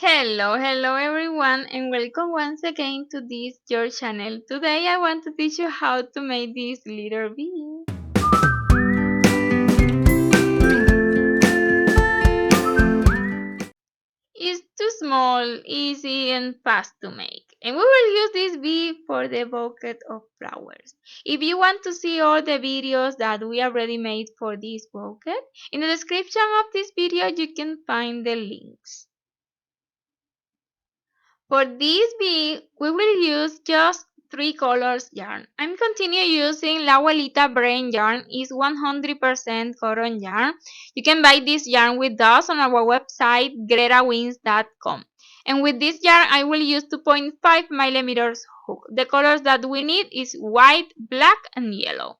Hello everyone, and welcome once again to this your channel. Today I want to teach you how to make this little bee. It's too small, easy and fast to make. And we will use this bee for the bucket of flowers. If you want to see all the videos that we already made for this bucket, in the description of this video you can find the links. For this bee, we will use just 3 colors yarn. I'm continue using La Abuelita Brain yarn. It's 100% cotton yarn. You can buy this yarn with us on our website GretaWings.com. And with this yarn, I will use 2.5 millimeters hook. The colors that we need is white, black, and yellow.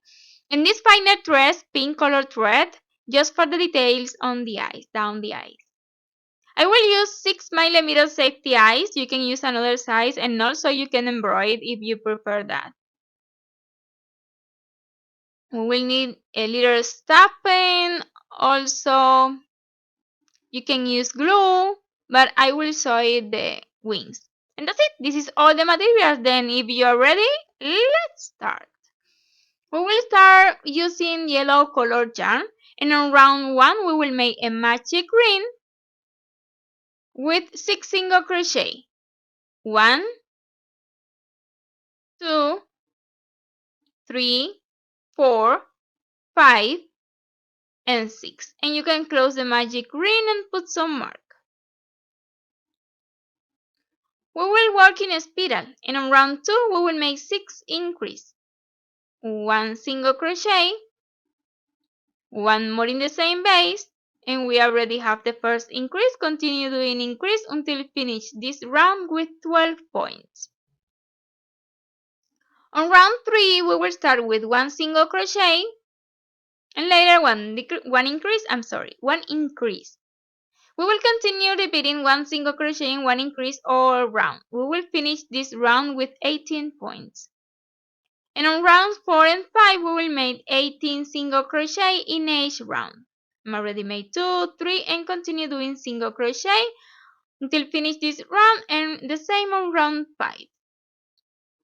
And this finer thread, pink color thread, just for the details on the eyes, down the eyes. I will use 6mm safety eyes. You can use another size, and also you can embroider if you prefer that. We will need a little stuffing. Also, you can use glue, but I will show you the wings. And that's it. This is all the materials. Then if you are ready, let's start. We will start using yellow colored yarn, and on round 1 we will make a magic ring with 6 single crochet. 1, 2, 3, 4, 5, and 6. And you can close the magic ring and put some mark. We will work in a spiral, and on round 2 we will make 6 increase. 1 single crochet, 1 more in the same base, and we already have the first increase. Continue doing increase until finish this round with 12 points. On round 3 we will start with 1 single crochet and later one increase. We will continue repeating 1 single crochet and 1 increase all round. We will finish this round with 18 points. And on rounds 4 and 5 we will make 18 single crochet in each round. I'm already made 2, 3 and continue doing single crochet until finish this round, and the same on round 5.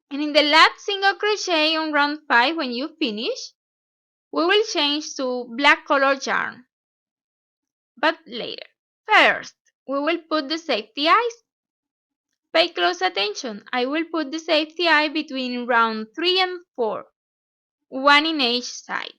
And in the last single crochet on round 5, when you finish, we will change to black color yarn, but later. First, we will put the safety eyes. Pay close attention. I will put the safety eye between round 3 and 4, 1 in each side.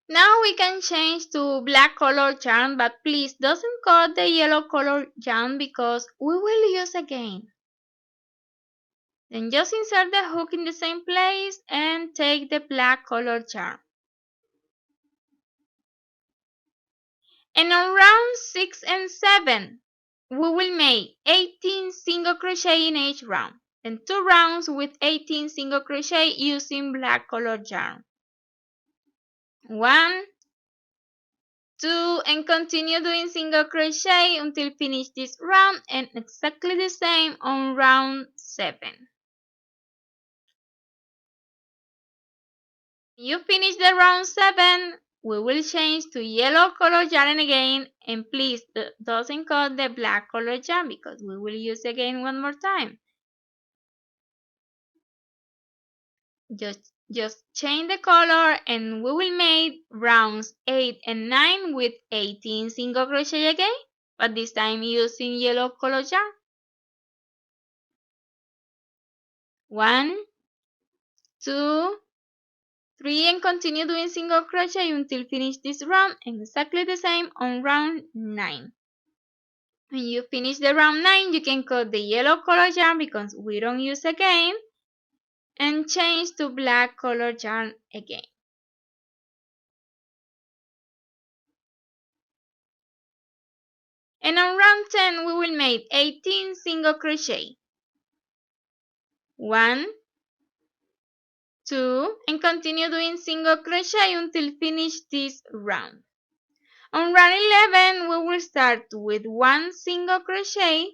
Now we can change to black color yarn, but please doesn't cut the yellow color yarn because we will use again. Then just insert the hook in the same place and take the black color yarn. And on round 6 and 7, we will make 18 single crochet in each round, and 2 rounds with 18 single crochet using black color yarn. 1, 2, and continue doing single crochet until finish this round, and exactly the same on round 7. You finish the round 7, we will change to yellow color yarn again, and please doesn't cut the black color yarn because we will use again one more time. just change the color, and we will make rounds 8 and 9 with 18 single crochet again, but this time using yellow color yarn. 1, 2, 3, and continue doing single crochet until finish this round, and exactly the same on round 9. When you finish the round 9, you can cut the yellow color yarn because we don't use again, and change to black color yarn again. And on round 10, we will make 18 single crochet. 1, 2, and continue doing single crochet until finish this round. On round 11, we will start with 1 single crochet,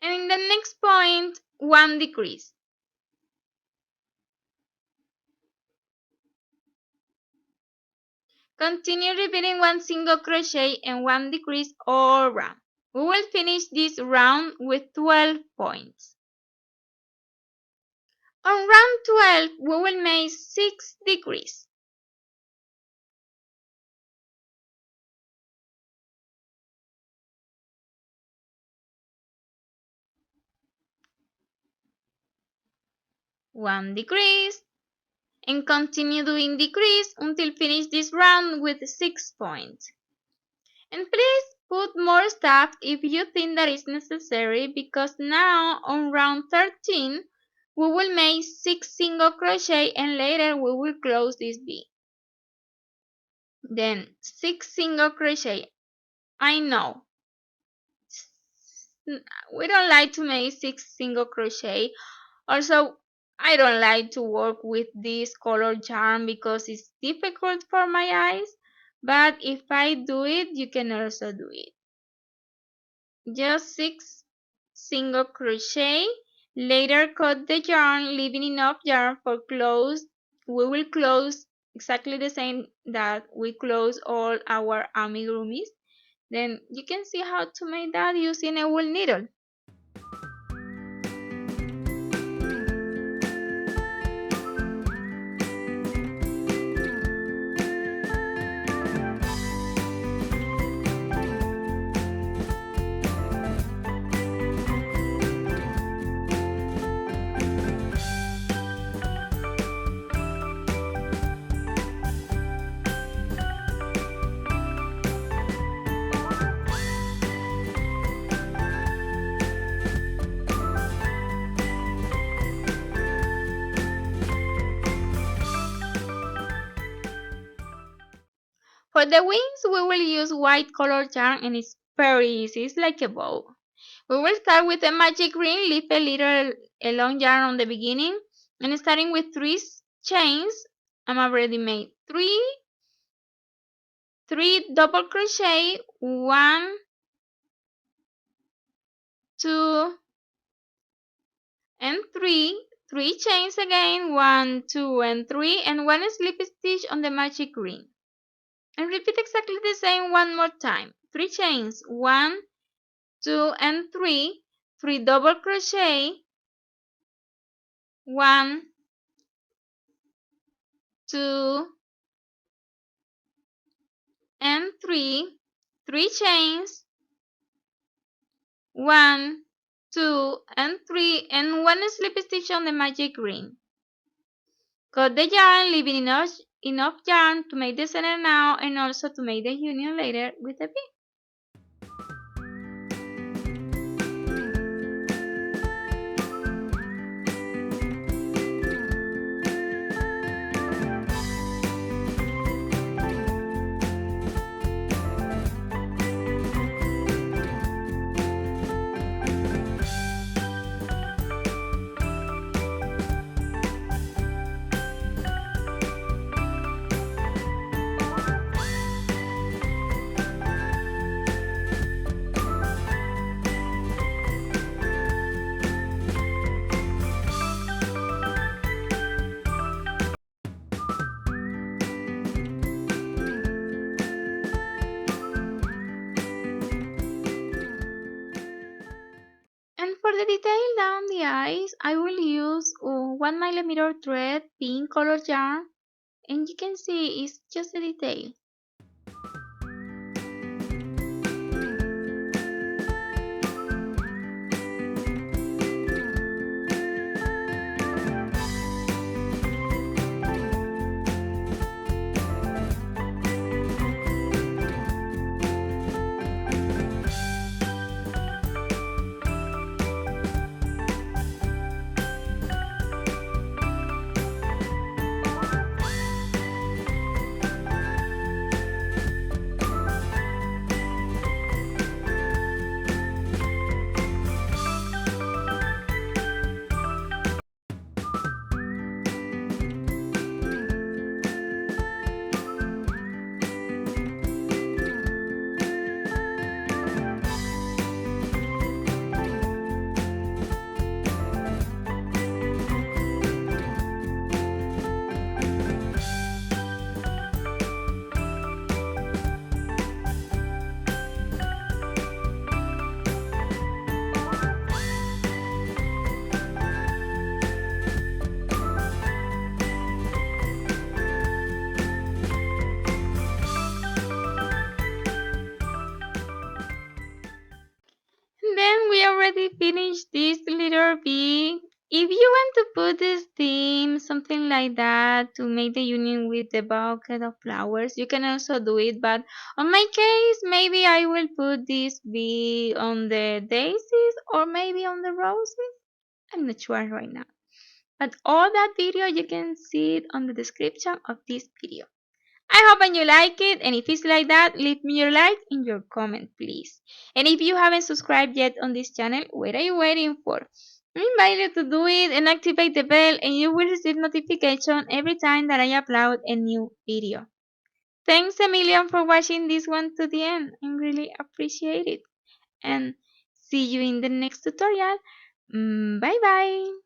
and in the next point, 1 decrease. Continue repeating 1 single crochet and 1 decrease all round. We will finish this round with 12 points. On round 12, we will make 6 decrease. One decrease, and continue doing decrease until finish this round with 6 points. And please put more stuff if you think that is necessary, because now on round 13 we will make 6 single crochet and later we will close this V. Then 6 single crochet. I know we don't like to make 6 single crochet. Also, I don't like to work with this color yarn because it's difficult for my eyes, but if I do it, you can also do it. Just 6 single crochet, later cut the yarn, leaving enough yarn for close. We will close exactly the same that we close all our amigurumis. Then you can see how to make that using a wool needle. For the wings, we will use white colored yarn, and it's very easy. It's like a bow. We will start with a magic ring, leave a long yarn on the beginning, and starting with 3 chains, I'm already made 3 double crochet, 1, 2, and 3 chains again, 1, 2, and 3, and 1 slip stitch on the magic ring. And repeat exactly the same one more time. 3 chains, 1, 2, and 3 double crochet, 1, 2, and 3 chains, 1, 2, and 3, and 1 slip stitch on the magic ring. Cut the yarn, leaving enough yarn to make the center now and also to make the union later with a V. for the detail down the eyes, I will use 1 mm thread, pink color yarn, and you can see it's just a detail. Then we already finished this little bee. If you want to put this theme, something like that, to make the union with the bouquet of flowers, you can also do it. But on my case, maybe I will put this bee on the daisies or maybe on the roses. I'm not sure right now. But all that video, you can see it on the description of this video. I hope you like it, and if it's like that, leave me your like in your comment, please. And if you haven't subscribed yet on this channel, what are you waiting for? I invite you to do it and activate the bell, and you will receive notification every time that I upload a new video. Thanks a million for watching this one to the end. I really appreciate it. And see you in the next tutorial. Bye bye.